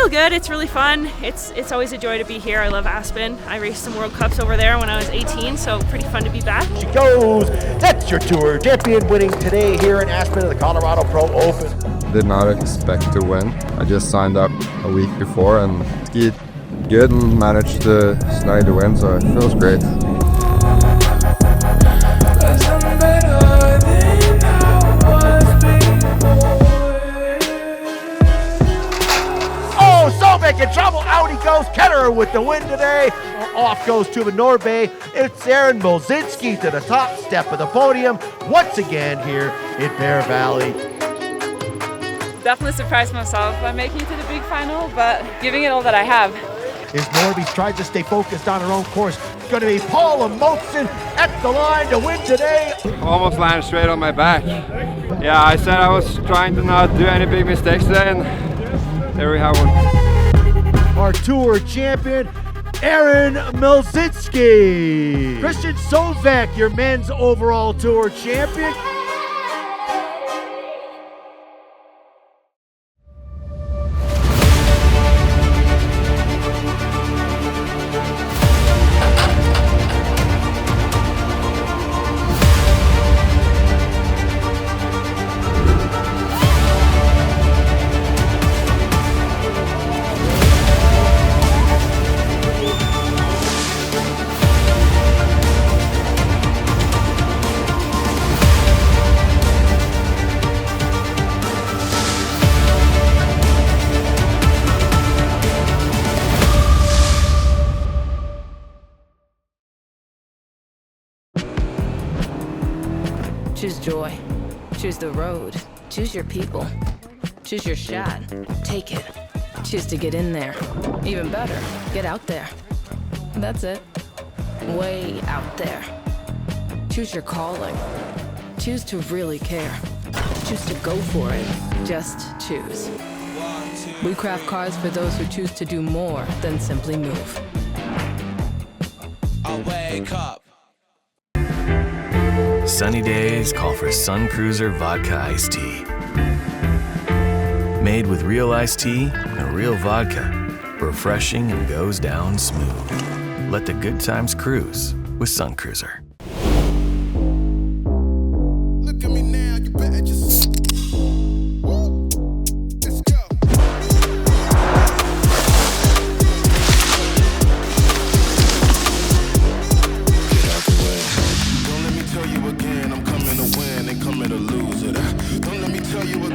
feel good. It's really fun. It's always a joy to be here. I love Aspen. I raced some World Cups over there when I was 18, so pretty fun to be back. She goes. That's your tour champion winning today here in Aspen at the Colorado Pro Open. Did not expect to win. I just signed up a week before and skied good and managed to snag the win, so it feels great. Making trouble, out he goes. Ketterer with the win today. Off goes Tuva Norbe. It's Aaron Molzinski to the top step of the podium once again here in Bear Valley. Definitely surprised myself by making it to the big final, but giving it all that I have. As Norby's tried to stay focused on her own course, it's going to be Paula Moakson at the line to win today. Almost landed straight on my back. Yeah, I said I was trying to not do any big mistakes today, and there we have one. Our tour champion, Aaron Melzinski. Christian Sovek, your men's overall tour champion. Choose joy. Choose the road. Choose your people. Choose your shot. Take it. Choose to get in there. Even better, get out there. That's it. Way out there. Choose your calling. Choose to really care. Choose to go for it. Just choose. We craft cars for those who choose to do more than simply move. I'll wake up. Sunny days call for Sun Cruiser Vodka Iced Tea. Made with real iced tea and real vodka. Refreshing and goes down smooth. Let the good times cruise with Sun Cruiser. Look at me now, you better just. Woo. Let's go. Get out the way. Don't let me tell you again, I'm coming to win and coming to lose it. Don't let me tell you again.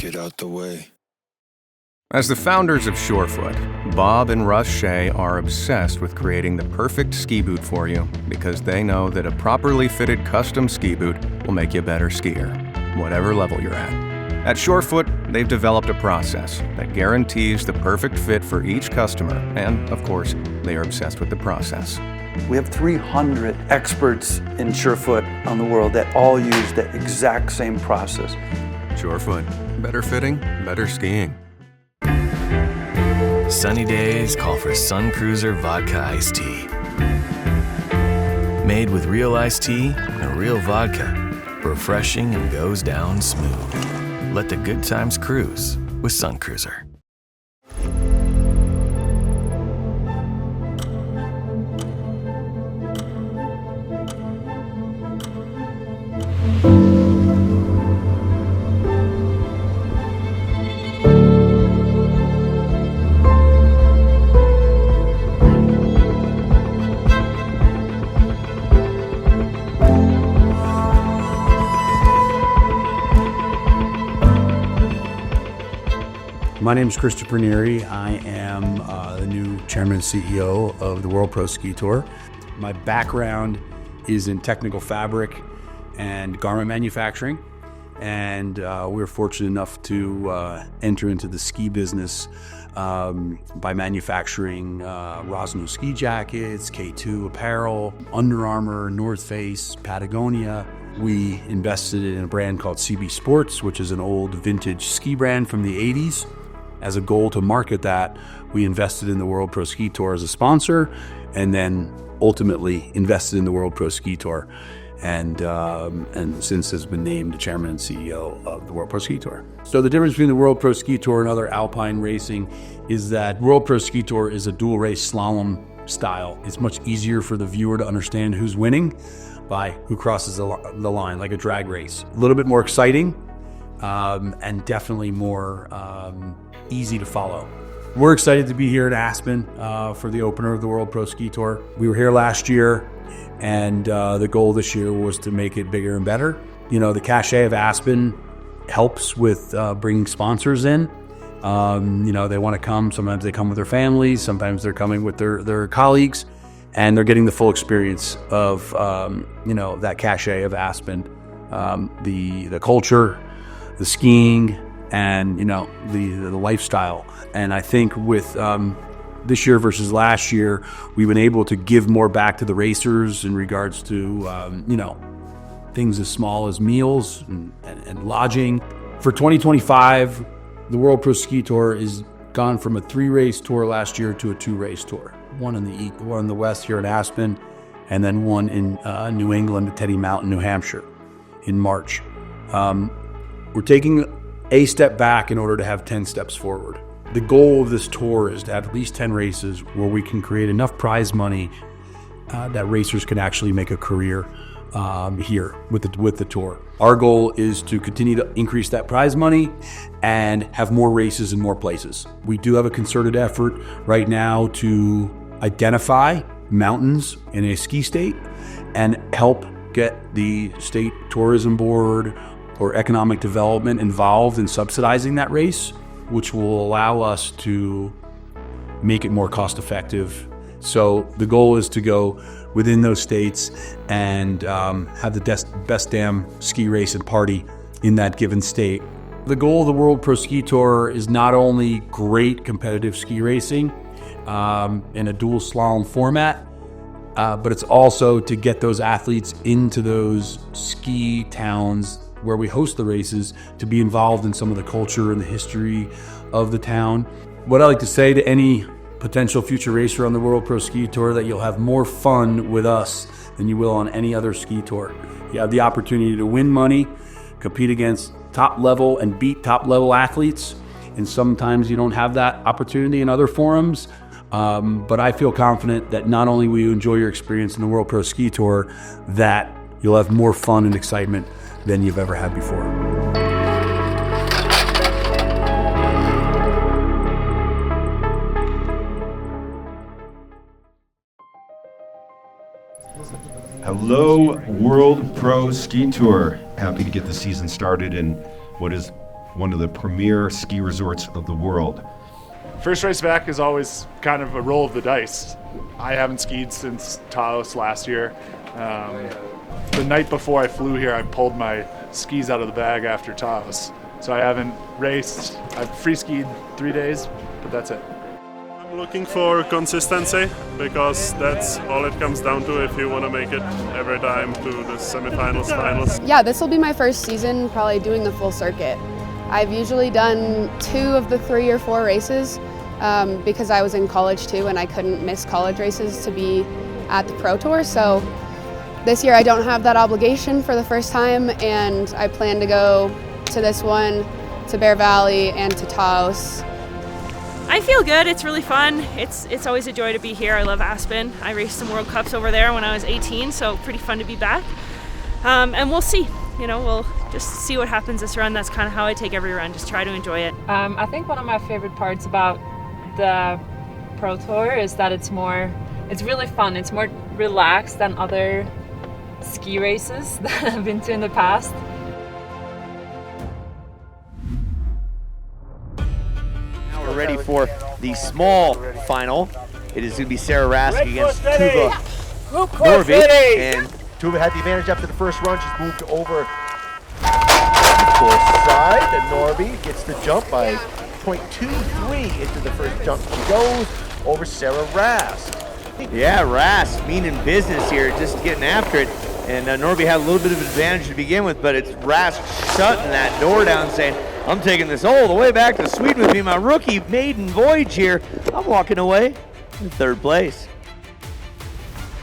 Get out the way. As the founders of Surefoot, Bob and Russ Shea are obsessed with creating the perfect ski boot for you because they know that a properly fitted custom ski boot will make you a better skier, whatever level you're at. At Surefoot, they've developed a process that guarantees the perfect fit for each customer, and of course, they are obsessed with the process. We have 300 experts in Surefoot on the world that all use the exact same process. Surefoot, better fitting, better skiing. Sunny days call for Sun Cruiser Vodka Iced Tea. Made with real iced tea and real vodka. Refreshing and goes down smooth. Let the good times cruise with Sun Cruiser. My name is Christopher Neri. I am the new chairman and CEO of the World Pro Ski Tour. My background is in technical fabric and garment manufacturing, and we were fortunate enough to enter into the ski business by manufacturing Rosno ski jackets, K2 apparel, Under Armour, North Face, Patagonia. We invested in a brand called CB Sports, which is an old vintage ski brand from the 80s. As a goal to market that, we invested in the World Pro Ski Tour as a sponsor, and then ultimately invested in the World Pro Ski Tour. and since has been named the chairman and CEO of the World Pro Ski Tour. So the difference between the World Pro Ski Tour and other alpine racing is that World Pro Ski Tour is a dual race slalom style. It's much easier for the viewer to understand who's winning by who crosses the line, like a drag race. A little bit more exciting, and definitely more easy to follow. We're excited to be here at Aspen for the opener of the World Pro Ski Tour. We were here last year, and the goal this year was to make it bigger and better. You know, the cachet of Aspen helps with bringing sponsors in. You know, they want to come. Sometimes they come with their families. Sometimes they're coming with their colleagues, and they're getting the full experience of, you know, that cachet of Aspen, the culture, the skiing, and, you know, the lifestyle. And I think with this year versus last year, we've been able to give more back to the racers in regards to, you know, things as small as meals and lodging. For 2025, the World Pro Ski Tour is gone from a 3-race tour last year to a 2-race tour. One in the west here in Aspen, and then one in New England at Teddy Mountain, New Hampshire, in March. We're taking a step back in order to have 10 steps forward. The goal of this tour is to have at least 10 races where we can create enough prize money that racers can actually make a career here with the tour. Our goal is to continue to increase that prize money and have more races in more places. We do have a concerted effort right now to identify mountains in a ski state and help get the state tourism board or economic development involved in subsidizing that race, which will allow us to make it more cost effective. So the goal is to go within those states and have the best damn ski race and party in that given state. The goal of the World Pro Ski Tour is not only great competitive ski racing in a dual slalom format, but it's also to get those athletes into those ski towns where we host the races, to be involved in some of the culture and the history of the town. What I like to say to any potential future racer on the World Pro Ski Tour, that you'll have more fun with us than you will on any other ski tour. You have the opportunity to win money, compete against top level and beat top level athletes, and sometimes you don't have that opportunity in other forums. But I feel confident that not only will you enjoy your experience in the World Pro Ski Tour, that you'll have more fun and excitement than you've ever had before. Hello, World Pro Ski Tour. Happy to get the season started in what is one of the premier ski resorts of the world. First race back is always kind of a roll of the dice. I haven't skied since Taos last year. The night before I flew here, I pulled my skis out of the bag after Taos. So I haven't raced. I've free skied 3 days, but that's it. I'm looking for consistency, because that's all it comes down to if you want to make it every time to the semifinals, finals. Yeah, this will be my first season probably doing the full circuit. I've usually done 2 of the 3 or 4 races because I was in college too and I couldn't miss college races to be at the Pro Tour. So this year I don't have that obligation for the first time, and I plan to go to this one, to Bear Valley, and to Taos. I feel good. It's really fun. It's always a joy to be here. I love Aspen. I raced some World Cups over there when I was 18, so pretty fun to be back. And we'll see. You know, we'll just see what happens this run. That's kind of how I take every run, just try to enjoy it. I think one of my favorite parts about the Pro Tour is that it's really fun. It's more relaxed than other ski races that I've been to in the past. Now we're ready for the small final. It is going to be Sarah Rask against Tuva Norby. And Tuva had the advantage after the first run. She's moved over course side, and Norby gets the jump by 0.23 into the first jump. She goes over Sarah Rask. Yeah, Rask, meaning business here, just getting after it. And Norby had a little bit of advantage to begin with, but it's Rask shutting that door down, saying, I'm taking this all the way back to Sweden with me, my rookie maiden voyage here. I'm walking away in 3rd place.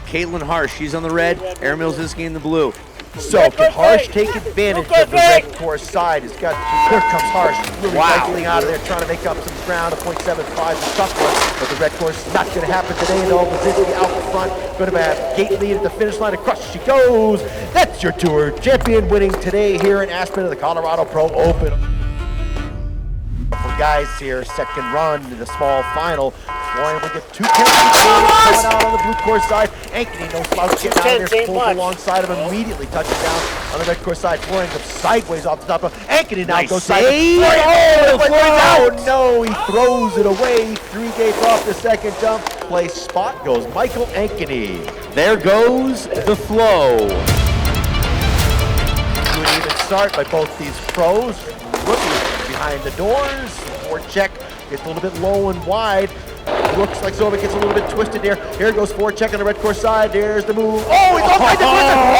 Caitlin Harsh, she's on the red, Erin Milzinski in the blue. So can Harsh take advantage of the red course side? Here comes Harsh, really cycling out of there, trying to make up some ground. A 0.75 is a tough one, but the red course is not going to happen today. And Olszewski out in front, going to have gate lead at the finish line. Across she goes. That's your tour champion winning today here in Aspen of the Colorado Pro Open. For guys here, second run to the small final. Florian will get 2 tenths coming out on the blue course side. Ankeny, no slouch, getting out of there, pulls alongside him, immediately touching down on the red course side. Florian goes sideways off the top of Ankeny, now goes sideways. Oh, no, he throws it away. 3 gates off the second jump. Place spot goes Michael Ankeny. There goes the flow. Good even start by both these pros. Rookies behind the doors. Forecheck gets a little bit low and wide. Looks like Zovek gets a little bit twisted there. Here goes forecheck on the red course side. There's the move. Oh, he's all kinds of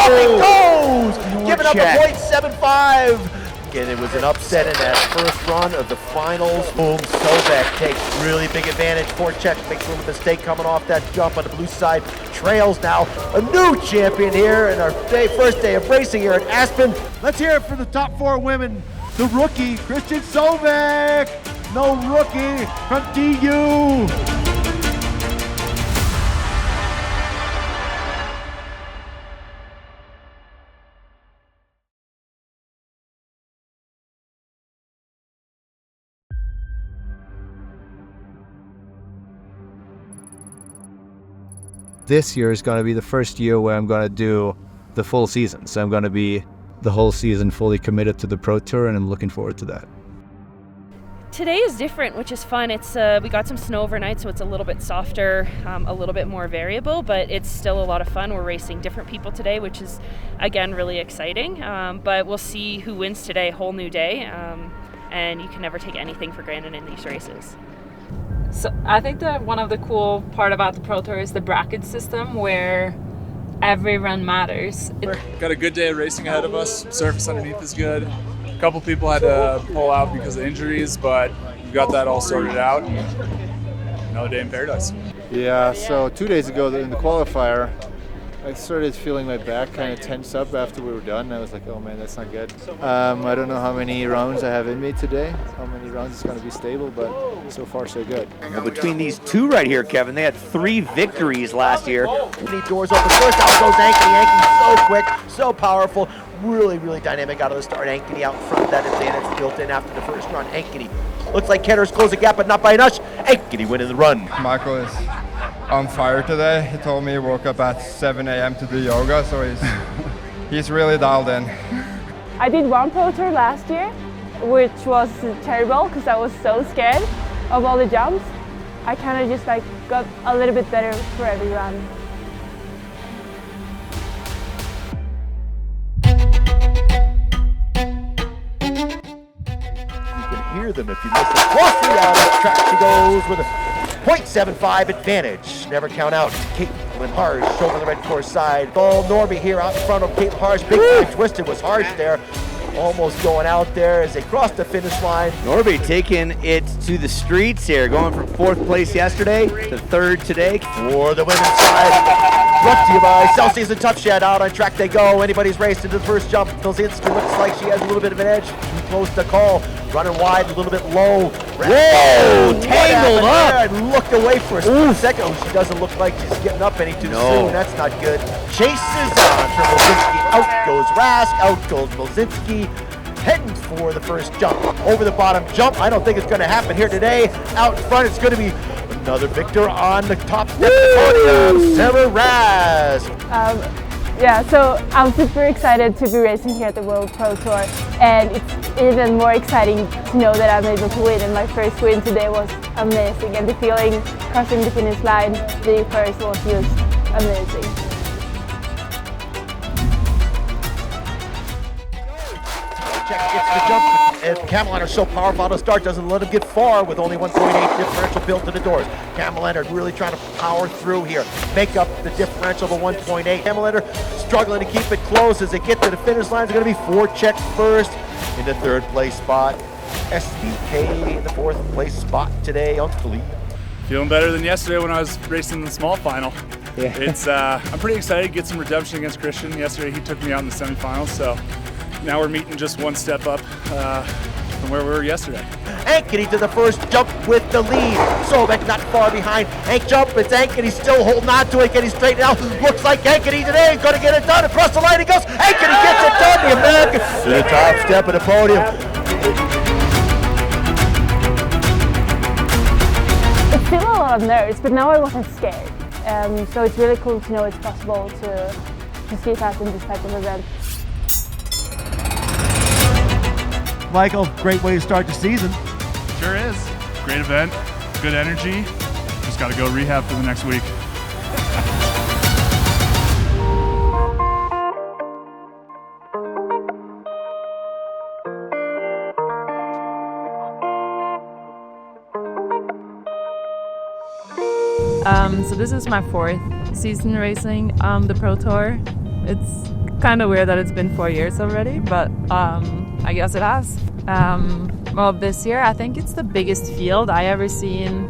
twisted. Off he goes! Giving up a 0.75. Again, it was an upset in that first run of the finals. Boom, Zovek takes really big advantage. Forecheck makes a little mistake coming off that jump on the blue side. Trails now a new champion here in our first day of racing here at Aspen. Let's hear it for the top 4 women. The rookie, Christian Zovek. No rookie from DU. This year is going to be the first year where I'm going to do the full season. So I'm going to be the whole season fully committed to the Pro Tour, and I'm looking forward to that. Today is different, which is fun. It's we got some snow overnight, so it's a little bit softer, a little bit more variable, but it's still a lot of fun. We're racing different people today, which is, again, really exciting. But we'll see who wins today, whole new day, and you can never take anything for granted in these races. So I think that one of the cool part about the Pro Tour is the bracket system, where every run matters. Got a good day of racing ahead of us. Surface underneath is good. A couple people had to pull out because of injuries, but we got that all sorted out. Another day in paradise. Yeah, so 2 days ago in the qualifier, I started feeling my back kind of tense up after we were done. I was like, oh man, that's not good. I don't know how many rounds I have in me today, how many rounds it's going to be stable, but so far so good. Well, between these two right here, Kevin, they had 3 victories last year. Need doors open first, out goes Ankeny. Ankeny so quick, so powerful, really, really dynamic out of the start. Ankeny out in front, that advantage built in after the first run. Ankeny looks like Ketter's closed the gap, but not by much. Ankeny winning the run. Michael is on fire today. He told me he woke up at 7 a.m. to do yoga, so he's really dialed in. I did one Pro Tour last year, which was terrible because I was so scared of all the jumps. I kind of just got a little bit better for every run. You can hear them if you listen closely. Out of track she goes with a 0.75 advantage. Never count out Caitlin Harsh over the red course side. Ball Norby here out in front of Caitlin Harsh. Big time twisted was Harsh there. Almost going out there as they cross the finish line. Norby taking it to the streets here, going from 4th place yesterday to 3rd today. For the women's side, brought to you by Celsius and Tough Shed. Out on track they go. Anybody's raced into the first jump. Milzinski looks like she has a little bit of an edge. Too close to call. Running wide, a little bit low. Whoa! Tangled up! I looked away for a second. Oh, she doesn't look like she's getting up any too soon. That's not good. Chases on for Milzinski. Out goes Rask. Out goes Milzinski. Heading for the first jump. Over the bottom jump. I don't think it's going to happen here today. Out in front, it's going to be another victor on the top step of the podium. Sarah Rask. Yeah, so I'm super excited to be racing here at the World Pro Tour, and it's even more exciting to know that I'm able to win, and my first win today was amazing, and the feeling crossing the finish line, being first, was just amazing. Check gets the jump, and Cameron are so powerful out of start, doesn't let him get far with only 1.8 differential built to the doors. Cameron really trying to power through here, make up the differential of 1.8. Cameron struggling to keep it close as they get to the finish line. It's going to be forecheck first in the 3rd place spot. SBK in the 4th place spot today on the lead. Feeling better than yesterday when I was racing the small final. It's I'm pretty excited to get some redemption against Christian. Yesterday he took me out in the semifinals, so now we're meeting just one step up from where we were yesterday. Ankeny to the first jump with the lead. Sobek not far behind. Hank jump, it's Ankeny still holding on to it, getting straightened out. Looks like Ankeny today is going to get it done. Across the line he goes. Ankeny gets it done. The American to the top step of the podium. It's still a lot of nerves, but now I wasn't scared. So it's really cool to know it's possible to ski fast in this type of event. Michael, great way to start the season. Sure is. Great event, good energy. Just got to go rehab for the next week. So this is my 4th season racing the Pro Tour. It's kind of weird that it's been 4 years already, but I guess it has. Well, this year I think it's the biggest field I ever seen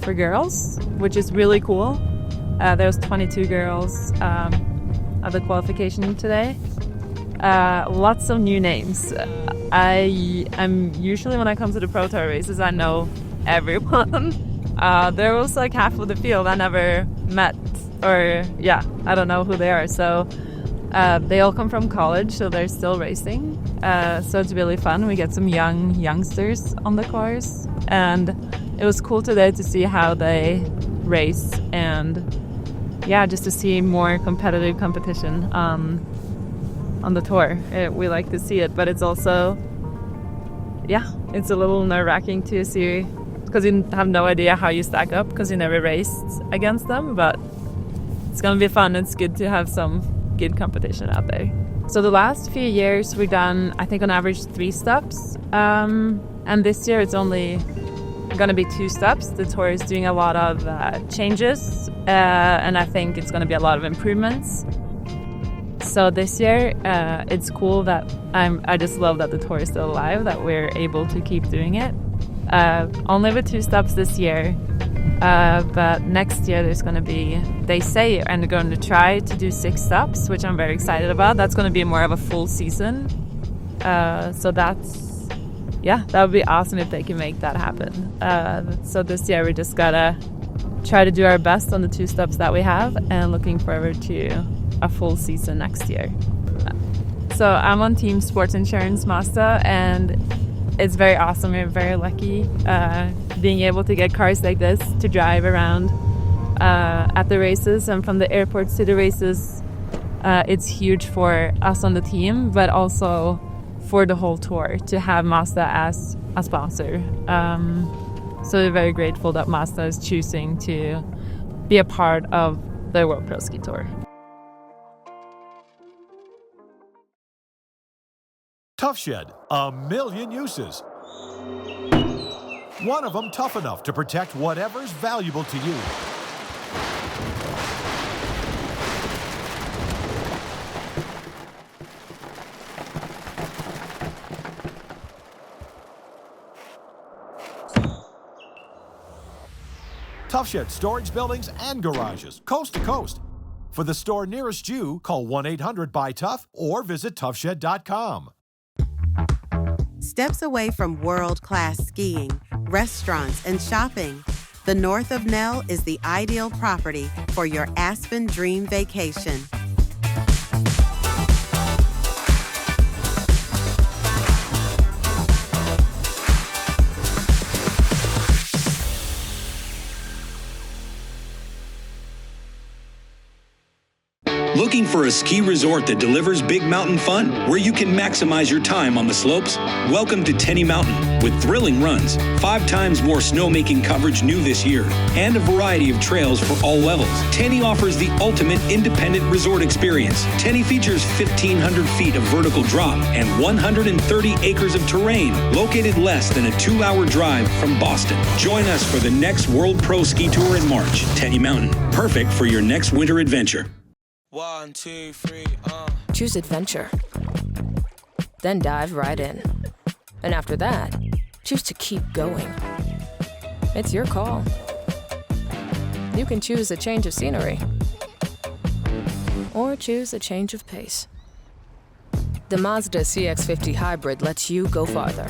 for girls, which is really cool. There's 22 girls at the qualification today. Lots of new names. I'm usually, when I come to the Pro Tour races, I know everyone. There was like half of the field I never met, or I don't know who they are. So they all come from college, so they're still racing. So it's really fun. We get some youngsters on the course, and it was cool today to see how they race, and just to see more competitive competition on the tour. We like to see it, but it's also it's a little nerve-wracking to see, because you have no idea how you stack up because you never raced against them, but it's gonna be fun. It's good to have some good competition out there. So the last few years we've done, I think on average 3 stops, and this year it's only gonna be 2 stops. The tour is doing a lot of changes, and I think it's gonna be a lot of improvements. So this year it's cool that I just love that the tour is still alive, that we're able to keep doing it. Only with 2 stops this year, but next year there's going to be, they say, and they're going to try to do 6 stops, which I'm very excited about. That's going to be more of a full season. So that's, that would be awesome if they can make that happen. So this year we just gotta try to do our best on the 2 stops that we have, and looking forward to a full season next year. So I'm on Team Sports Insurance Mazda, and it's very awesome. We're very lucky being able to get cars like this to drive around at the races, and from the airports to the races. It's huge for us on the team, but also for the whole tour to have Mazda as a sponsor. So we're very grateful that Mazda is choosing to be a part of the World Pro Ski Tour. Tough Shed, a million uses. One of them tough enough to protect whatever's valuable to you. Tough Shed storage buildings and garages, coast to coast. For the store nearest you, call 1-800-BUY-TOUGH or visit toughshed.com. Steps away from world-class skiing, restaurants, and shopping, the north of Nell is the ideal property for your Aspen dream vacation. Looking for a ski resort that delivers big mountain fun, where you can maximize your time on the slopes? Welcome to Tenny Mountain, with thrilling runs, 5 times more snowmaking coverage new this year, and a variety of trails for all levels. Tenny offers the ultimate independent resort experience. Tenny features 1,500 feet of vertical drop and 130 acres of terrain, located less than a 2-hour drive from Boston. Join us for the next World Pro Ski Tour in March. Tenny Mountain, perfect for your next winter adventure. 1, 2, 3, Choose adventure. Then dive right in. And after that, choose to keep going. It's your call. You can choose a change of scenery or choose a change of pace. The Mazda CX-50 Hybrid lets you go farther.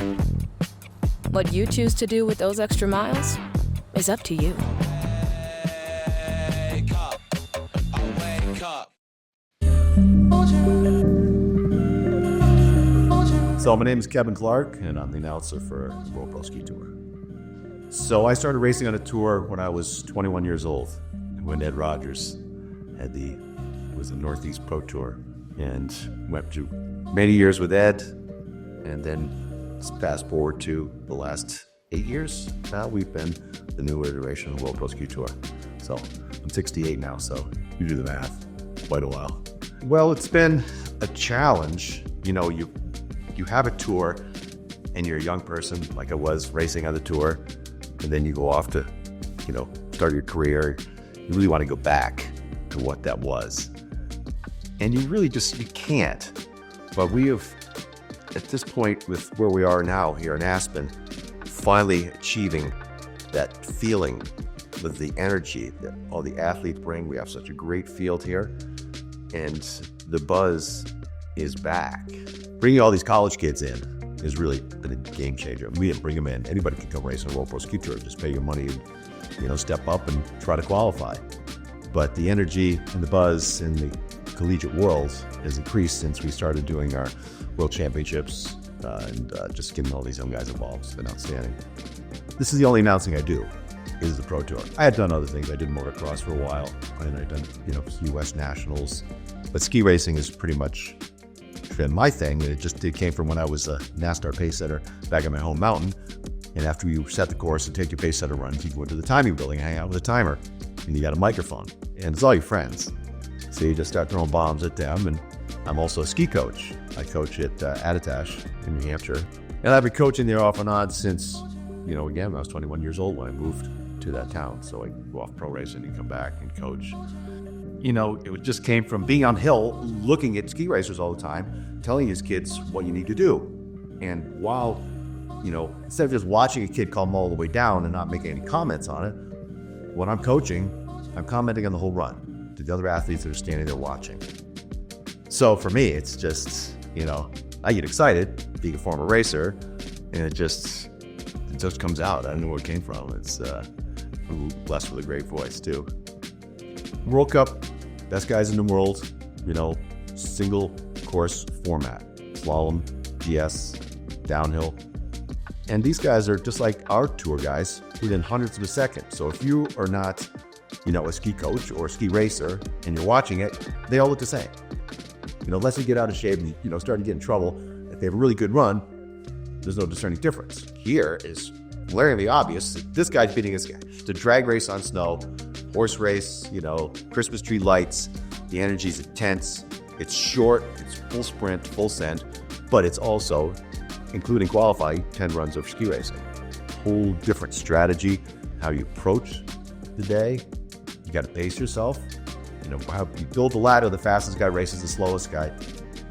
What you choose to do with those extra miles is up to you. So my name is Kevin Clark, and I'm the announcer for the World Pro Ski Tour. So I started racing on a tour when I was 21 years old, when Ed Rogers was the Northeast Pro Tour, and went through many years with Ed, and then fast forward to the last 8 years. Now we've been the new iteration of the World Pro Ski Tour. So I'm 68 now, so you do the math. Quite a while. Well, it's been a challenge. You know, you have a tour and you're a young person like I was racing on the tour, and then you go off to, start your career. You really want to go back to what that was. And you can't. But we have, at this point with where we are now here in Aspen, finally achieving that feeling with the energy that all the athletes bring. We have such a great field here, and the buzz is back. Bringing all these college kids in is really been a game changer. We didn't bring them in. Anybody can come race on a World Pro Ski Tour. Just pay your money and, step up and try to qualify. But the energy and the buzz in the collegiate world has increased since we started doing our World Championships and just getting all these young guys involved. It's been outstanding. This is the only announcing I do, is the Pro Tour. I had done other things. I did motocross for a while, and I'd done, U.S. Nationals. But ski racing is pretty much been my thing. It came from when I was a NASCAR pace setter back in my home mountain. And after you set the course and take your pace setter runs, you go into the timing building and hang out with a timer. And you got a microphone. And it's all your friends. So you just start throwing bombs at them. And I'm also a ski coach. I coach at Attitash in New Hampshire. And I've been coaching there off and on since, again, I was 21 years old when I moved to that town. So I go off pro racing and come back and coach. It just came from being on hill, looking at ski racers all the time, telling his kids what you need to do. And while, instead of just watching a kid come all the way down and not making any comments on it, when I'm coaching, I'm commenting on the whole run to the other athletes that are standing there watching. So for me, it's just, I get excited being a former racer, and it just comes out. I don't know where it came from. It's blessed with a great voice too. World Cup, best guys in the world, single course format, slalom, GS, downhill. And these guys are just like our tour guys within hundredths of a second. So if you are not, a ski coach or a ski racer and you're watching it, they all look the same. Unless you get out of shape and, start to get in trouble, if they have a really good run, there's no discerning difference. Here is glaringly obvious that this guy's beating this guy. It's a drag race on snow. Horse race, Christmas tree lights, the energy's intense, it's short, it's full sprint, full send, but it's also, including qualifying, 10 runs of ski racing. Whole different strategy, how you approach the day. You got to pace yourself. How you build the ladder, the fastest guy races the slowest guy,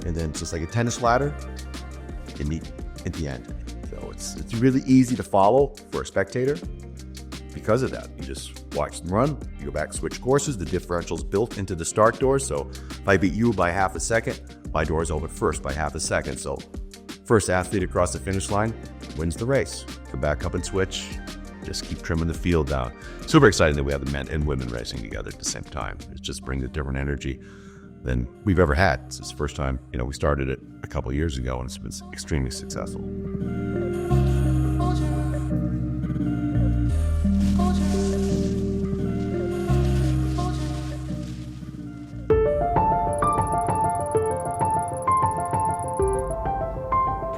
and then just like a tennis ladder, you meet at the end. So it's really easy to follow for a spectator. Because of that, you just watch them run, you go back, switch courses, the differential's built into the start doors, so if I beat you by half a second, my doors open first by half a second, so first athlete across the finish line wins the race. Come back up and switch, just keep trimming the field down. Super exciting that we have the men and women racing together at the same time. It just brings a different energy than we've ever had. It's the first time, we started it a couple years ago, and it's been extremely successful.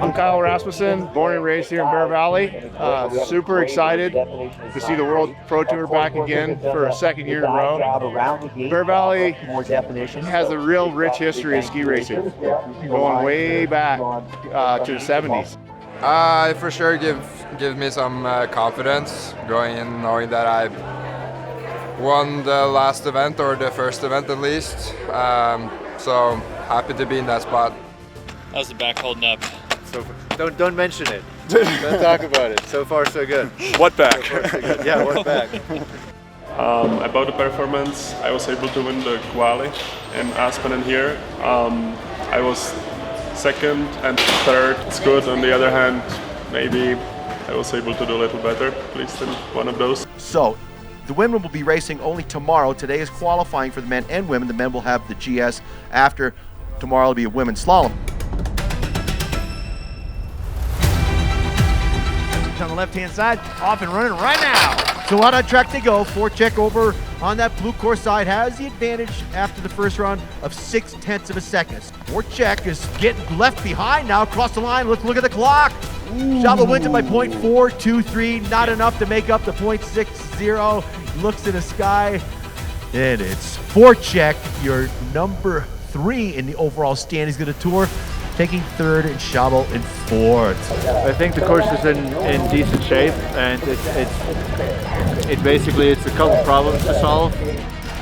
I'm Kyle Rasmussen, born and raised here in Bear Valley. Super excited to see the World Pro Tour back again for a second year in a row. Bear Valley has a real rich history of ski racing, going way back to the 70s. It for sure gives me some confidence going in, knowing that I won the last event, or the first event at least. So happy to be in that spot. How's the back holding up? So don't mention it. Don't talk about it. So far, so good. What back? So far, so good. Yeah, what back? About the performance, I was able to win the quali in Aspen and here. I was second and third. It's good. On the other hand, maybe I was able to do a little better, at least in one of those. So, the women will be racing only tomorrow. Today is qualifying for the men and women. The men will have the GS after. Tomorrow will be a women's slalom. On the left-hand side, off and running right now. So out on track they go. Forecheck over on that blue course side has the advantage after the first run of 0.6 of a second. Forecheck is getting left behind now across the line. Look at the clock. Szabo wins it by 0.423. Not enough to make up the 0.60. Looks in the sky, and it's Forecheck, your number 3 in the overall standings of the tour, taking third and Szabo in fourth. I think the course is in decent shape, and it's a couple problems to solve.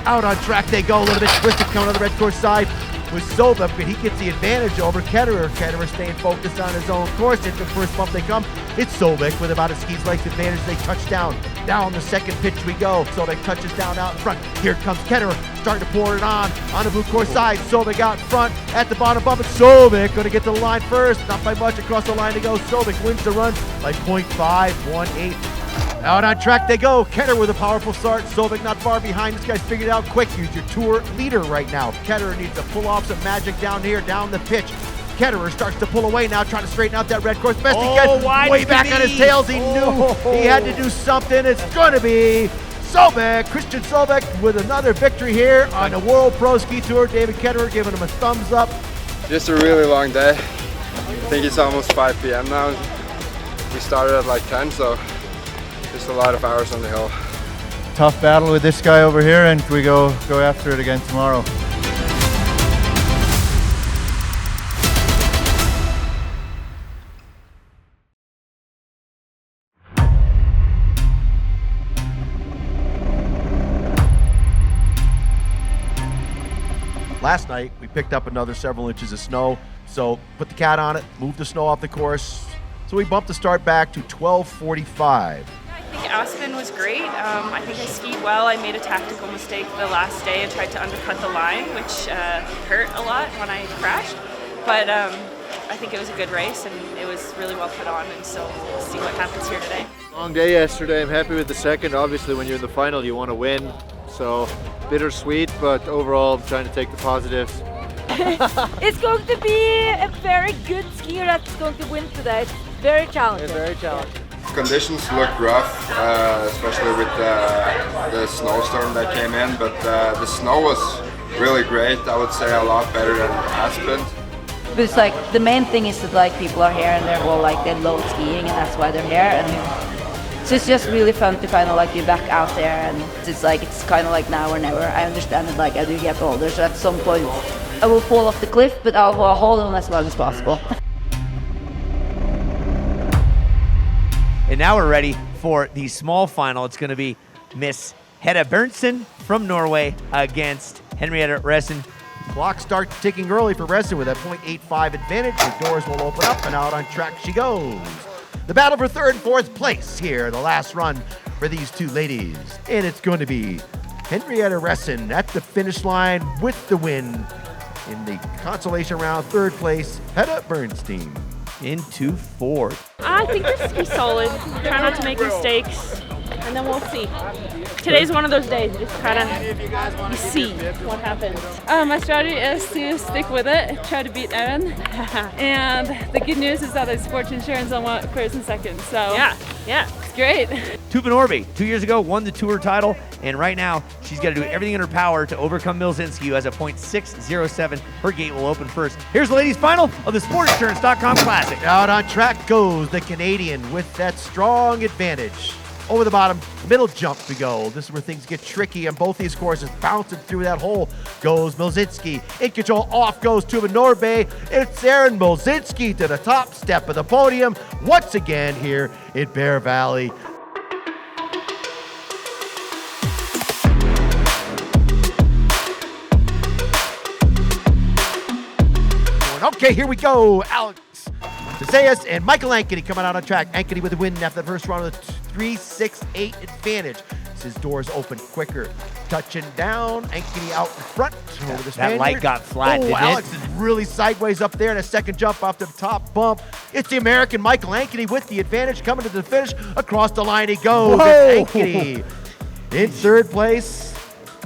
Out on track they go, a little bit twisted coming on the red course side with Sobek, but he gets the advantage over Ketterer. Ketterer staying focused on his own course. It's the first bump they come. It's Sobek with about a skis length advantage. They touch down. Down the second pitch we go. Sobek touches down out in front. Here comes Ketterer, starting to pour it on the blue course side. Sobek out in front at the bottom bump. It's Sobek going to get to the line first. Not by much across the line to go. Sobek wins the run by 0.518. Out on track they go. Ketterer with a powerful start. Sobek not far behind. This guy's figured it out quick. He's your tour leader right now. Ketterer needs to pull off some magic down here, down the pitch. Ketterer starts to pull away now, trying to straighten out that red course. Best he can. Way back on his tails. He knew he had to do something. It's going to be Sobek, Christian Sobek, with another victory here on the World Pro Ski Tour. David Ketterer giving him a thumbs up. Just a really long day. I think it's almost 5 p.m. now. We started at like 10, so just a lot of hours on the hill. Tough battle with this guy over here, and we go after it again tomorrow. Last night, we picked up another several inches of snow, so put the cat on it, moved the snow off the course, so we bumped the start back to 12:45. I think Aspen was great. I think I skied well. I made a tactical mistake the last day and tried to undercut the line, which hurt a lot when I crashed. But I think it was a good race, and it was really well put on, and so we'll see what happens here today. Long day yesterday. I'm happy with the second. Obviously, when you're in the final, you want to win. So bittersweet, but overall, I'm trying to take the positives. It's going to be a very good skier that's going to win today. It's very challenging. It's very challenging. Conditions look rough, especially with the snowstorm that came in, but the snow was really great. I would say a lot better than Aspen. But it's like the main thing is that like people are here and they're all like they love skiing and that's why they're here. And so it's just really fun to kind of like be back out there, and it's like it's kind of like now or never. I understand that like I do get older, so at some point I will fall off the cliff, but I'll hold on as long as possible. And now we're ready for the small final. It's going to be Miss Hedda Berntsen from Norway against Henrietta Ressen. Clock starts ticking early for Ressen with a 0.85 advantage. The doors will open up, and out on track she goes. The battle for third and fourth place here, the last run for these two ladies. And it's going to be Henrietta Ressen at the finish line with the win. In the consolation round, third place, Hedda Bernstein into fourth. I think this ski solid. Try not to make mistakes, and then we'll see. Today's one of those days. You just kind of you see what happens. My strategy is to stick with it, try to beat Erin. And the good news is that there's sports insurance on first and second. So yeah, it's great. Tuva Norby, 2 years ago, won the tour title, and right now she's got to do everything in her power to overcome Milzinski, who has a 0.607. Her gate will open first. Here's the ladies' final of the SportInsurance.com Classic. Out on track goes the Canadian with that strong advantage. Over the bottom, middle jump we go. This is where things get tricky on both these courses. Bouncing through that hole goes Milzinski. In control, off goes Tuva Norby. It's Aaron Milzinski to the top step of the podium once again here in Bear Valley. Okay, here we go. Alex Zayas and Michael Ankeny coming out on track. Ankeny with the win after the first round of the 3.68 advantage. seconds. His doors open quicker. Touching down, Ankeny out in front. Over the That light got flat, didn't it? Alex is really sideways up there, and a second jump off the top bump. It's the American Michael Ankeny with the advantage coming to the finish. Across the line he goes. Whoa. It's Ankeny in third place.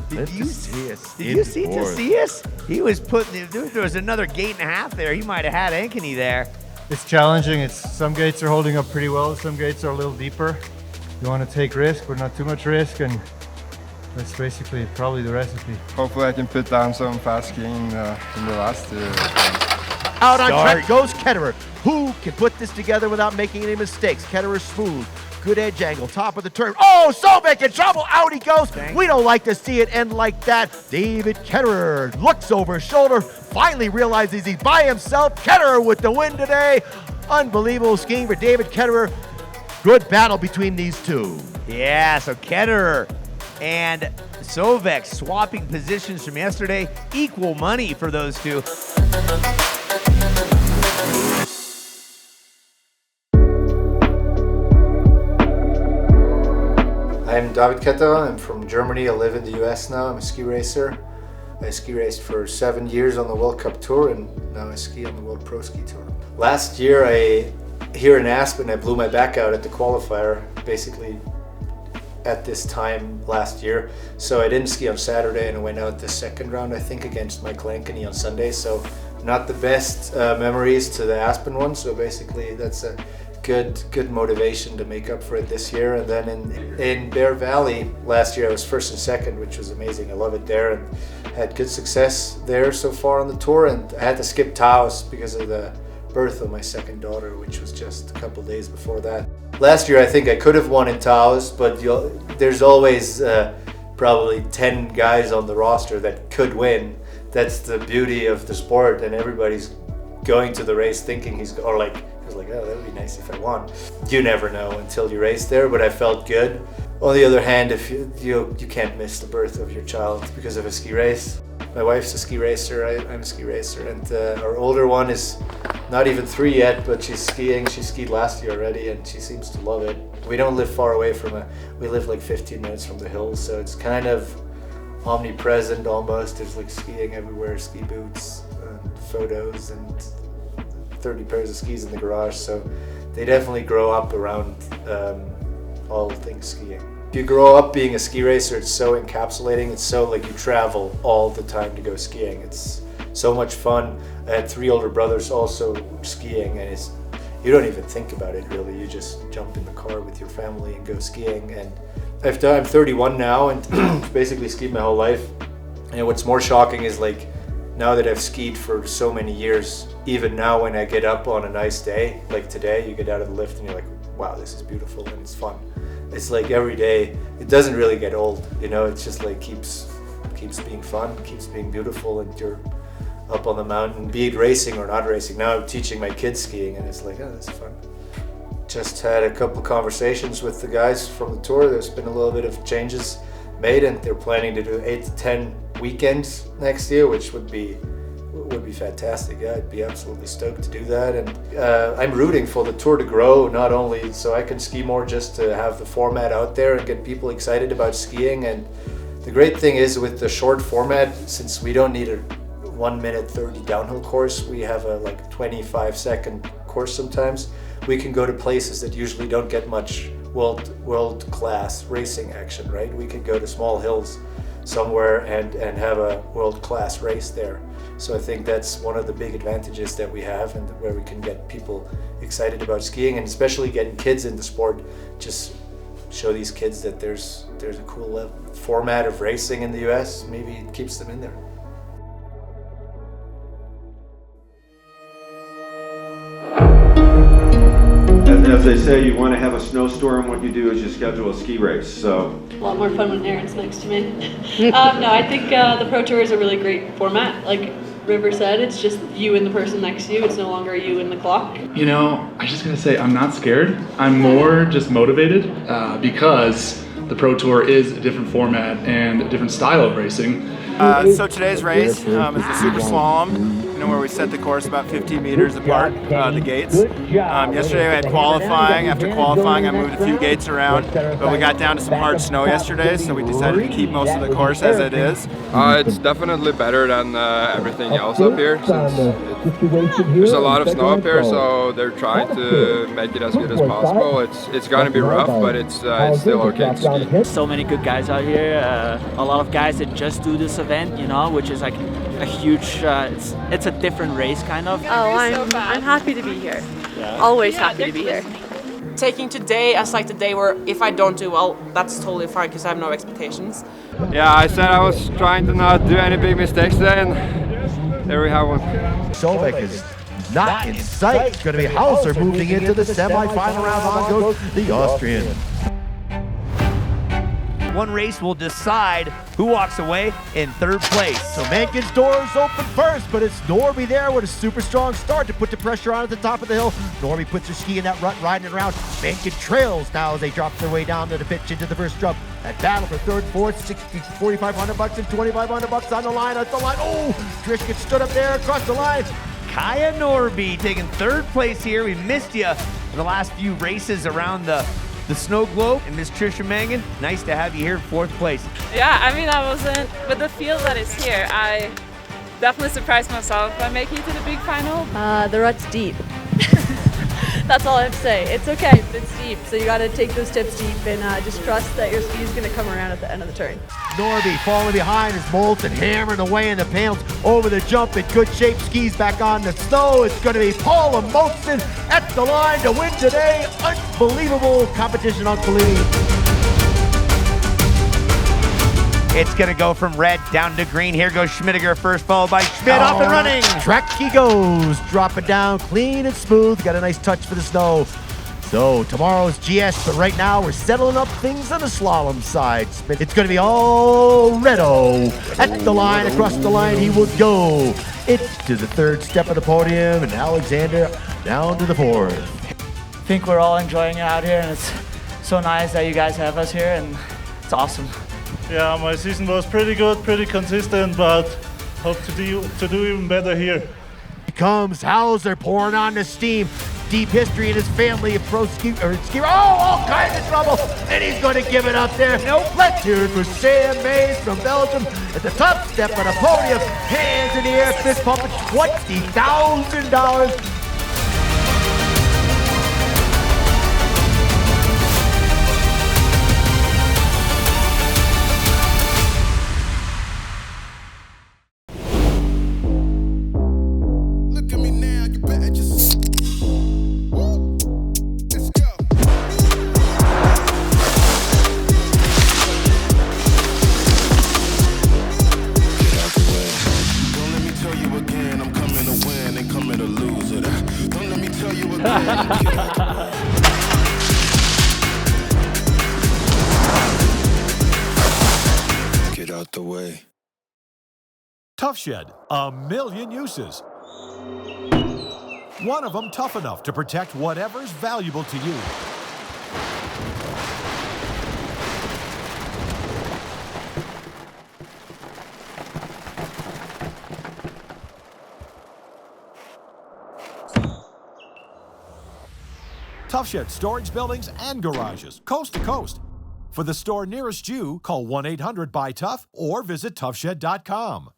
Did you see Taos? He was putting, there was another gate and a half there. He might have had Ankeny there. It's challenging. Some gates are holding up pretty well. Some gates are a little deeper. You want to take risk, but not too much risk, and that's basically probably the recipe. Hopefully I can put down some fast skiing in the last Out on track goes Ketterer. Who can put this together without making any mistakes? Ketterer smooth. Good edge angle, top of the turn. Oh, Sobek in trouble. Out he goes. We don't like to see it end like that. David Ketterer looks over his shoulder, finally realizes he's by himself. Ketterer with the win today. Unbelievable skiing for David Ketterer. Good battle between these two. Yeah, so Ketterer and Sobek swapping positions from yesterday. Equal money for those two. I'm David Ketterer. I'm from Germany. I live in the US now. I'm a ski racer. I ski raced for 7 years on the World Cup Tour, and now I ski on the World Pro Ski Tour. Last year, here in Aspen, I blew my back out at the qualifier, basically at this time last year. So I didn't ski on Saturday, and I went out the second round, I think, against Michael Ankeny on Sunday. So not the best memories to the Aspen one. So basically, that's a good motivation to make up for it this year. And then in Bear Valley last year I was first and second, which was amazing. I love it there and had good success there so far on the tour. And I had to skip Taos because of the birth of my second daughter, which was just a couple days before that. Last year I think I could have won in Taos, but there's always probably 10 guys on the roster that could win. That's the beauty of the sport, and everybody's going to the race thinking oh, that would be nice if I won. You never know until you race there, but I felt good. On the other hand, if you can't miss the birth of your child because of a ski race. My wife's a ski racer, I'm a ski racer, and our older one is not even 3 yet, but she's skiing. She skied last year already, and she seems to love it. We don't live far away from we live like 15 minutes from the hills, so it's kind of omnipresent almost. There's like skiing everywhere, ski boots, photos, and 30 pairs of skis in the garage, so they definitely grow up around all things skiing. If you grow up being a ski racer, it's so encapsulating. It's so like you travel all the time to go skiing. It's so much fun. I had 3 older brothers also skiing, and you don't even think about it really. You just jump in the car with your family and go skiing. And I'm 31 now and basically skied my whole life. And what's more shocking is like now that I've skied for so many years, even now when I get up on a nice day, like today, you get out of the lift and you're like, wow, this is beautiful and it's fun. It's like every day, it doesn't really get old, you know, it's just like keeps being fun, keeps being beautiful, and you're up on the mountain, be it racing or not racing. Now I'm teaching my kids skiing and it's like, oh, that's fun. Just had a couple conversations with the guys from the tour. There's been a little bit of changes made, and they're planning to do 8 to 10 weekends next year, which would be fantastic. Yeah, I'd be absolutely stoked to do that. And I'm rooting for the tour to grow, not only so I can ski more, just to have the format out there and get people excited about skiing. And the great thing is with the short format, since we don't need a 1 minute 30 downhill course, we have a like 25-second course sometimes. We can go to places that usually don't get much world-class racing action, right? We could go to small hills somewhere and have a world-class race there. So I think that's one of the big advantages that we have, and where we can get people excited about skiing, and especially getting kids into sport. Just show these kids that there's a cool format of racing in the US. Maybe it keeps them in there. As they say, you want to have a snowstorm, what you do is you schedule a ski race. So a lot more fun when Aaron's next to me. No, I think the Pro Tour is a really great format. Like River said, it's just you and the person next to you. It's no longer you and the clock. You know, I just gotta say, I'm not scared. I'm more just motivated because the Pro Tour is a different format and a different style of racing. So today's race is the super slalom, where we set the course about 15 meters apart, the gates. Yesterday we had qualifying. After qualifying I moved a few gates around, but we got down to some hard snow yesterday, so we decided to keep most of the course as it is. It's definitely better than everything else up here, since there's a lot of snow up here, so they're trying to make it as good as possible. It's going to be rough, but it's still okay to ski. So many good guys out here, a lot of guys that just do this event, which is like a huge, it's a different race kind of. I'm happy to be here. Always happy to be here. Taking today as like the day where if I don't do well, that's totally fine because I have no expectations. Yeah, I said I was trying to not do any big mistakes today, and there we have one. Solveig is not in sight. It's going to be Hauser moving into the semifinal round. On goes the Austrian. One race will decide who walks away in third place. So Mankin's door is open first, but it's Norby there with a super strong start to put the pressure on at the top of the hill. Norby puts her ski in that rut, riding it around. Mankin trails now as they drop their way down to the pitch into the first jump. That battle for third, fourth, $4,500 and $2,500 on the line. That's the line. Oh, Trish gets stood up there across the line. Kaya Norby taking third place here. We missed you in the last few races around the snow globe. And Miss Trisha Mangan, nice to have you here in fourth place. Yeah, I mean, I wasn't, with the field that is here, I definitely surprised myself by making it to the big final. The rut's deep. That's all I have to say. It's okay, it's deep, so you gotta take those tips deep and just trust that your ski is gonna come around at the end of the turn. Norby falling behind as Moulton hammering away in the panels over the jump in good shape. Skis back on the snow. It's going to be Paula Moulton at the line to win today. Unbelievable competition on Colleen. It's going to go from red down to green. Here goes Schmidiger first, followed by Schmidt off and running. Track he goes. Drop it down clean and smooth. Got a nice touch for the snow. So tomorrow's GS, but right now we're settling up things on the slalom side. It's going to be all Redo. At the line, across the line he will go. It's to the third step of the podium, and Alexander down to the fourth. I think we're all enjoying it out here, and it's so nice that you guys have us here, and it's awesome. Yeah, my season was pretty good, pretty consistent, but hope to do even better here. Here comes Hauser pouring on the steam. Deep history in his family of pro ski, all kinds of trouble, and he's going to give it up there. Nope. Let's hear it for Sam Mays from Belgium at the top step of the podium. Hands in the air, fist pumping, $20,000. Get out the way. Tough Shed, a million uses. One of them tough enough to protect whatever's valuable to you. Tough Shed storage buildings and garages, coast to coast. For the store nearest you, call 1-800-BUY-TOUGH or visit toughshed.com.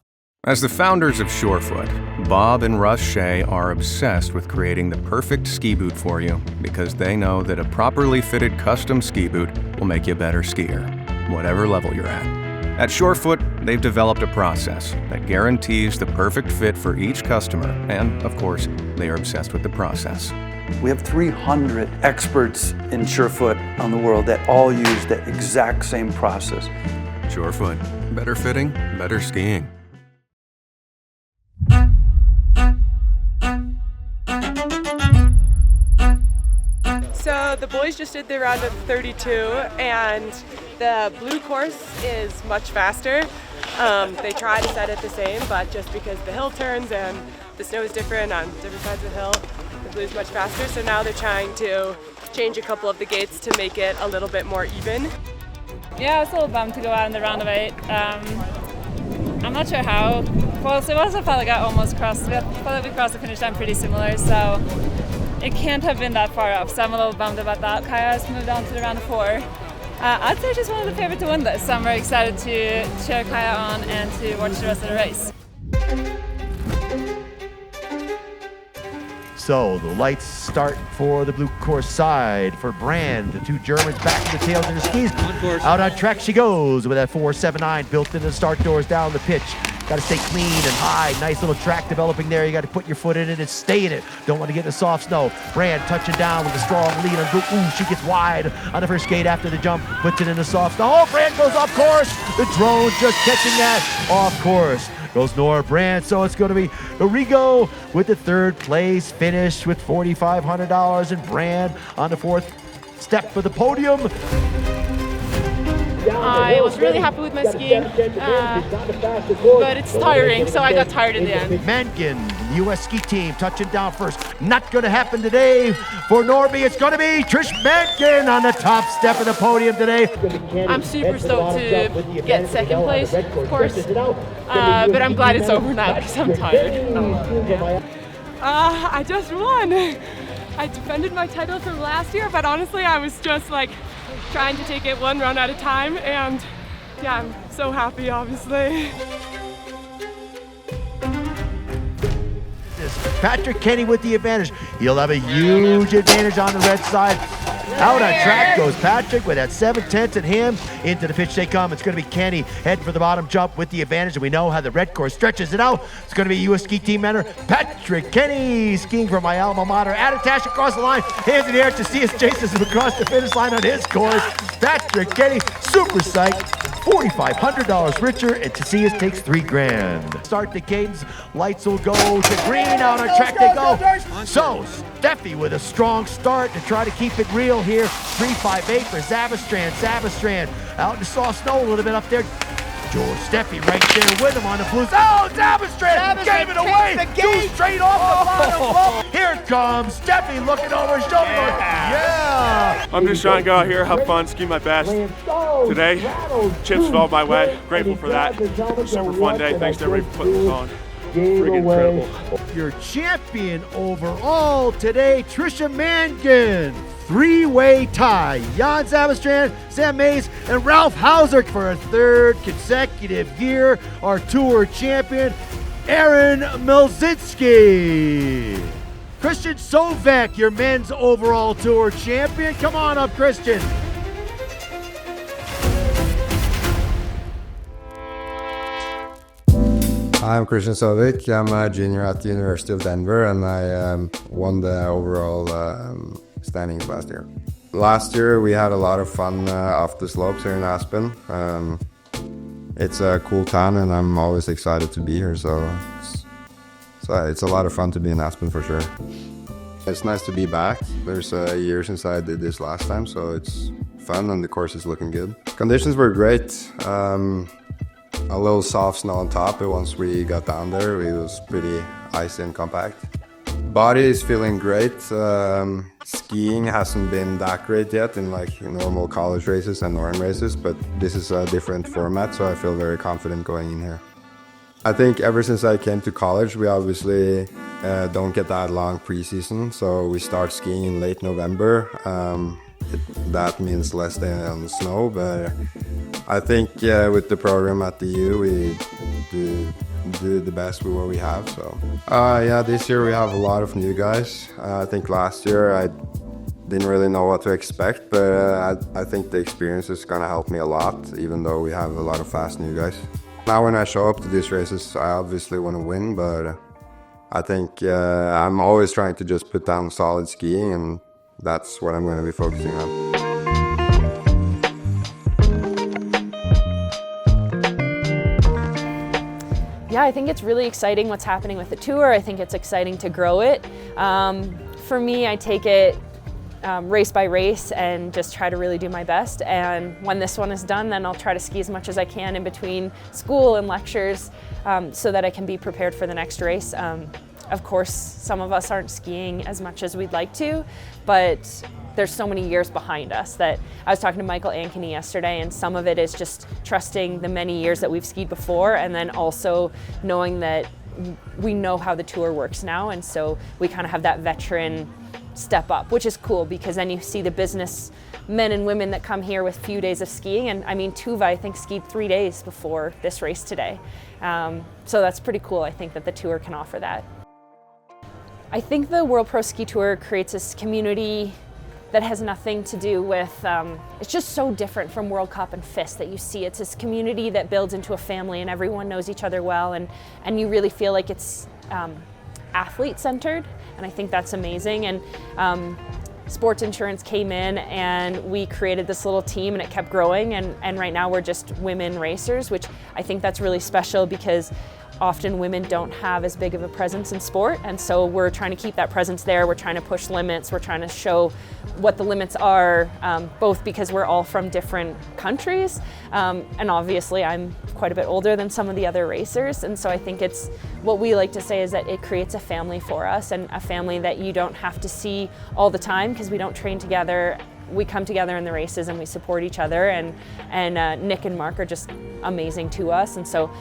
As the founders of Surefoot, Bob and Russ Shea are obsessed with creating the perfect ski boot for you because they know that a properly fitted custom ski boot will make you a better skier, whatever level you're at. At Surefoot, they've developed a process that guarantees the perfect fit for each customer, and of course, they are obsessed with the process. We have 300 experts in Surefoot on the world that all use the exact same process. Surefoot, better fitting, better skiing. So the boys just did the round of 32, and the blue course is much faster. They try to set it the same, but just because the hill turns and the snow is different on different sides of the hill, the blue is much faster. So now they're trying to change a couple of the gates to make it a little bit more even. Yeah, I was a little bummed to go out in the round of 8. I'm not sure how close it was. I felt like I almost crossed the finish line pretty similar, so it can't have been that far off. So I'm a little bummed about that. Kaya has moved on to the round of 4. I'd say she's one of the favorites to win this, so I'm very excited to cheer Kaya on and to watch the rest of the race. So the lights start for the blue course side for Brand. The 2 Germans back to the tails of their skis. Out on track she goes with that 4.79 built into the start doors down the pitch. Got to stay clean and high. Nice little track developing there. You got to put your foot in it and stay in it. Don't want to get in the soft snow. Brand touching down with a strong lead. Ooh, she gets wide on the first skate after the jump. Puts it in the soft snow. Oh, Brand goes off course. The drone just catching that off course. Goes Nora Brand, so it's going to be Origo with the 3rd place finish with $4,500, and Brand on the 4th step for the podium. I was really happy with my skiing, but it's tiring, so I got tired in the end. Mankin, U.S. ski team, touching down first. Not going to happen today for Norby. It's going to be Trish Mankin on the top step of the podium today. I'm super stoked to get 2nd place, of course, but I'm glad it's over now because I'm tired. I just won. I defended my title from last year, but honestly, I was just like trying to take it 1 run at a time, and yeah, I'm so happy, obviously. Patrick Kenny with the advantage. He'll have a huge advantage on the red side. Out on track goes Patrick with that 7/10 at him. Into the pitch they come. It's going to be Kenny heading for the bottom jump with the advantage. And we know how the red course stretches it out. It's going to be U.S. ski team member Patrick Kenny skiing from my alma mater. Attitash across the line. Hands in the air to see us chases him across the finish line on his course. Patrick Kenny, super psyched. $4,500 richer, and Tacias takes $3,000. Start the cadence, lights will go to green, out on track they go. So, Steffi with a strong start to try to keep it real here. 3.58 for Zavestrand. Zavestrand out in the soft snow a little bit up there. George Steffi right there with him on the blues. Oh, Zavestrand gave it away. 2 straight off the bottom. Here comes Steffi looking over his shoulder. Yeah. I'm just trying to go out here, have fun, ski my best. Today, chips fell my way. Grateful for that. Super fun day. Thanks to everybody for putting this on. Freaking incredible. Your champion overall today, Trisha Mankin. 3-way tie. Jan Zavestrand, Sam Mays, and Ralph Hauser for a 3rd consecutive year. Our tour champion, Aaron Milzinski. Christian Sovek, your men's overall tour champion. Come on up, Christian. I'm Christian Sovik. I'm a junior at the University of Denver, and I won the overall standings last year. Last year we had a lot of fun off the slopes here in Aspen. It's a cool town, and I'm always excited to be here, so it's a lot of fun to be in Aspen for sure. It's nice to be back. There's a year since I did this last time, so it's fun and the course is looking good. Conditions were great. A little soft snow on top, but once we got down there, it was pretty icy and compact. Body is feeling great. Skiing hasn't been that great yet in like normal college races and Northern races, but this is a different format, so I feel very confident going in here. I think ever since I came to college, we obviously don't get that long preseason, so we start skiing in late November. That means less day on the snow, but I think with the program at the U, we do the best with what we have. So yeah, this year we have a lot of new guys. I think last year I didn't really know what to expect, but I think the experience is gonna help me a lot, even though we have a lot of fast new guys. Now when I show up to these races, I obviously want to win, but I think I'm always trying to just put down solid skiing, and that's what I'm going to be focusing on. Yeah, I think it's really exciting what's happening with the tour. I think it's exciting to grow it. For me, I take it race by race and just try to really do my best. And when this one is done, then I'll try to ski as much as I can in between school and lectures so that I can be prepared for the next race. Of course, some of us aren't skiing as much as we'd like to, but there's so many years behind us that I was talking to Michael Ankeny yesterday, and some of it is just trusting the many years that we've skied before, and then also knowing that we know how the tour works now, and so we kind of have that veteran step up, which is cool because then you see the business men and women that come here with a few days of skiing, and I mean Tuva I think skied 3 days before this race today, so that's pretty cool. I think that the tour can offer that. I think the World Pro Ski Tour creates this community that has nothing to do with, it's just so different from World Cup and FIS that you see. It's this community that builds into a family and everyone knows each other well, and you really feel like it's athlete centered, and I think that's amazing. And Sports Insurance came in and we created this little team and it kept growing, and right now we're just women racers, which I think that's really special because often women don't have as big of a presence in sport, and so we're trying to keep that presence there. We're trying to push limits. We're trying to show what the limits are, both because we're all from different countries, and obviously I'm quite a bit older than some of the other racers, and so I think it's, what we like to say is that it creates a family for us, and a family that you don't have to see all the time because we don't train together. We come together in the races and we support each other, and Nick and Mark are just amazing to us, and so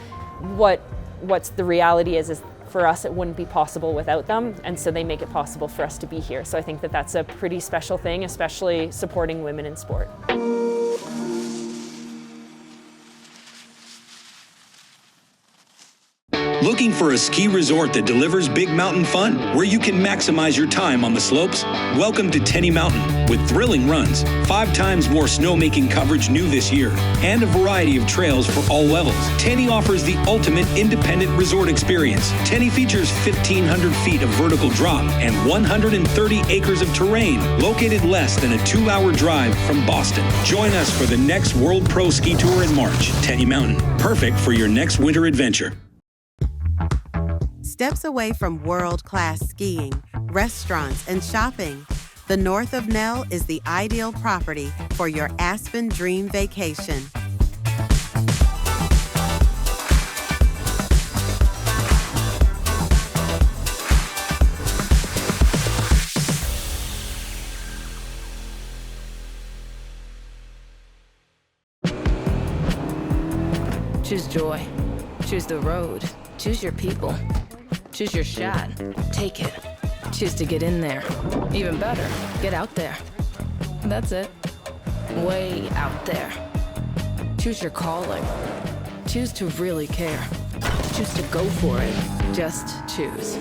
what's the reality is for us it wouldn't be possible without them, and so they make it possible for us to be here. So I think that that's a pretty special thing, especially supporting women in sport. Looking for a ski resort that delivers big mountain fun, where you can maximize your time on the slopes? Welcome to Tenny Mountain, with thrilling runs, 5 times more snowmaking coverage new this year, and a variety of trails for all levels. Tenny offers the ultimate independent resort experience. Tenny features 1,500 feet of vertical drop and 130 acres of terrain, located less than a 2-hour drive from Boston. Join us for the next World Pro Ski Tour in March. Tenny Mountain, perfect for your next winter adventure. Steps away from world-class skiing, restaurants, and shopping, the north of Nell is the ideal property for your Aspen dream vacation. Choose joy. Choose the road. Choose your people. Choose your shot. Take it. Choose to get in there. Even better, get out there. That's it. Way out there. Choose your calling. Choose to really care. Choose to go for it. Just choose.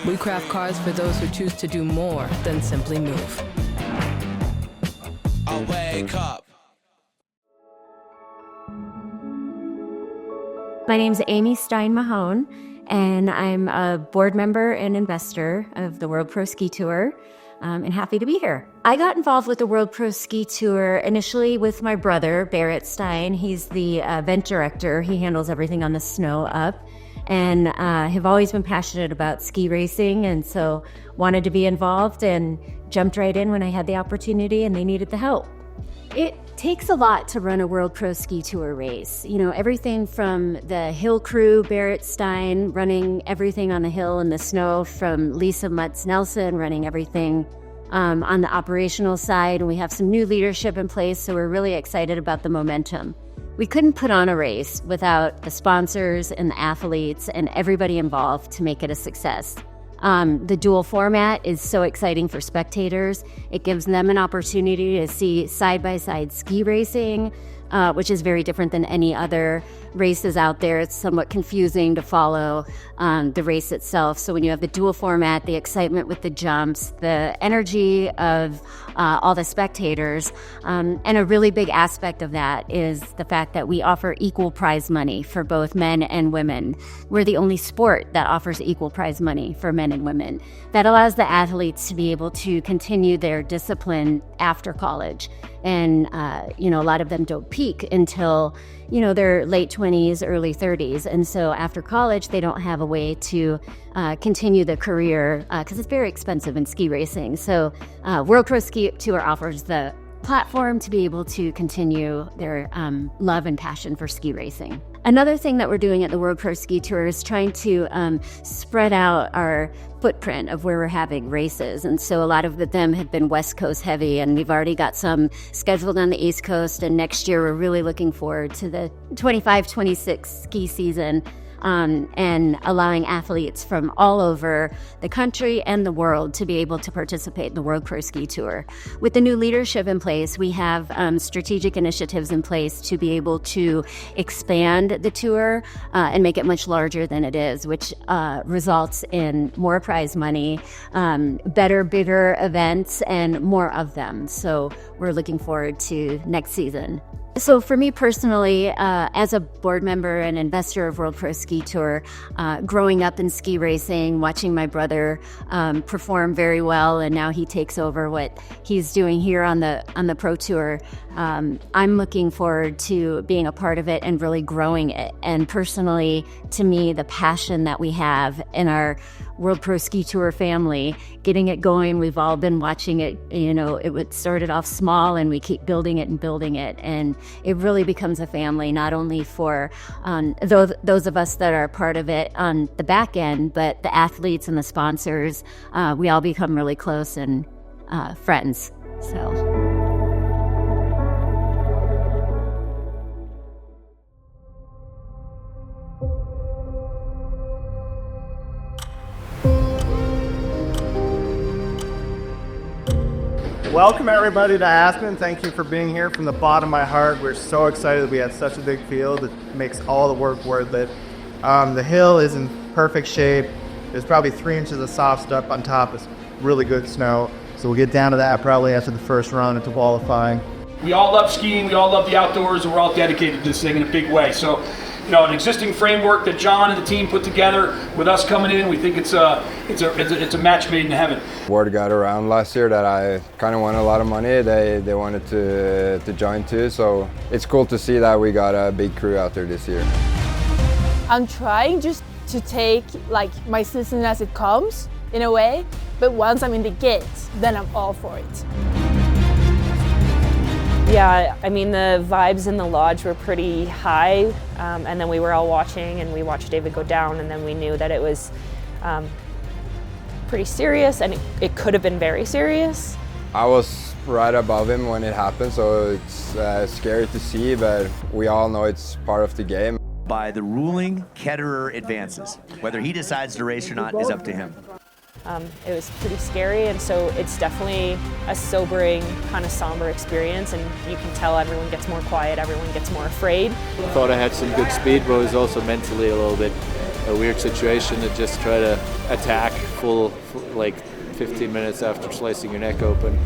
We craft cars for those who choose to do more than simply move. I'll wake up. My name's Amy Stein-Mahone, and I'm a board member and investor of the World Pro Ski Tour, and happy to be here. I got involved with the World Pro Ski Tour initially with my brother, Barrett Stein. He's the event director. He handles everything on the snow up, and have always been passionate about ski racing, and so wanted to be involved and jumped right in when I had the opportunity and they needed the help. It takes a lot to run a World Pro Ski Tour race. You know, everything from the hill crew, Barrett Stein, running everything on the hill in the snow, from Lisa Mutz-Nelson running everything on the operational side. And we have some new leadership in place, so we're really excited about the momentum. We couldn't put on a race without the sponsors and the athletes and everybody involved to make it a success. The dual format is so exciting for spectators. It gives them an opportunity to see side-by-side ski racing, which is very different than any other races out there. It's somewhat confusing to follow the race itself. So when you have the dual format, the excitement with the jumps, the energy of all the spectators, and a really big aspect of that is the fact that we offer equal prize money for both men and women. We're the only sport that offers equal prize money for men and women. That allows the athletes to be able to continue their discipline after college. And, a lot of them don't peak until, their late 20s, early 30s. And so after college, they don't have a way to continue the career because it's very expensive in ski racing. So World Pro Ski Tour offers the platform to be able to continue their love and passion for ski racing. Another thing that we're doing at the World Pro Ski Tour is trying to spread out our footprint of where we're having races. And so a lot of them have been West Coast heavy, and we've already got some scheduled on the East Coast. And next year, we're really looking forward to the 25-26 ski season. And allowing athletes from all over the country and the world to be able to participate in the World Pro Ski Tour. With the new leadership in place, we have strategic initiatives in place to be able to expand the tour and make it much larger than it is, which results in more prize money, better, bigger events, and more of them. So we're looking forward to next season. So for me personally, as a board member and investor of World Pro Ski Tour, growing up in ski racing, watching my brother perform very well, and now he takes over what he's doing here on the Pro Tour, I'm looking forward to being a part of it and really growing it. And personally, to me, the passion that we have in our World Pro Ski Tour family, getting it going, we've all been watching it, it started off small and we keep building it, and it really becomes a family, not only for those of us that are part of it on the back end, but the athletes and the sponsors. We all become really close and friends. So. Welcome everybody to Aspen. Thank you for being here from the bottom of my heart. We're so excited we had such a big field. It makes all the work worth it. The hill is in perfect shape. There's probably 3 inches of soft stuff on top. It's really good snow. So we'll get down to that probably after the first run into qualifying. We all love skiing, we all love the outdoors, and we're all dedicated to this thing in a big way. So, an existing framework that John and the team put together with us coming in, we think it's a match made in heaven. Word got around last year that I kind of won a lot of money. They wanted to join too, so it's cool to see that we got a big crew out there this year. I'm trying just to take my season as it comes in a way, but once I'm in the gates, then I'm all for it. Yeah, I mean, the vibes in the lodge were pretty high, and then we were all watching, and we watched David go down, and then we knew that it was pretty serious, and it could have been very serious. I was right above him when it happened, so it's scary to see, but we all know it's part of the game. By the ruling, Ketterer advances. Whether he decides to race or not is up to him. It was pretty scary, and so it's definitely a sobering, kind of somber experience, and you can tell everyone gets more quiet, everyone gets more afraid. I thought I had some good speed, but it was also mentally a little bit a weird situation to just try to attack full 15 minutes after slicing your neck open.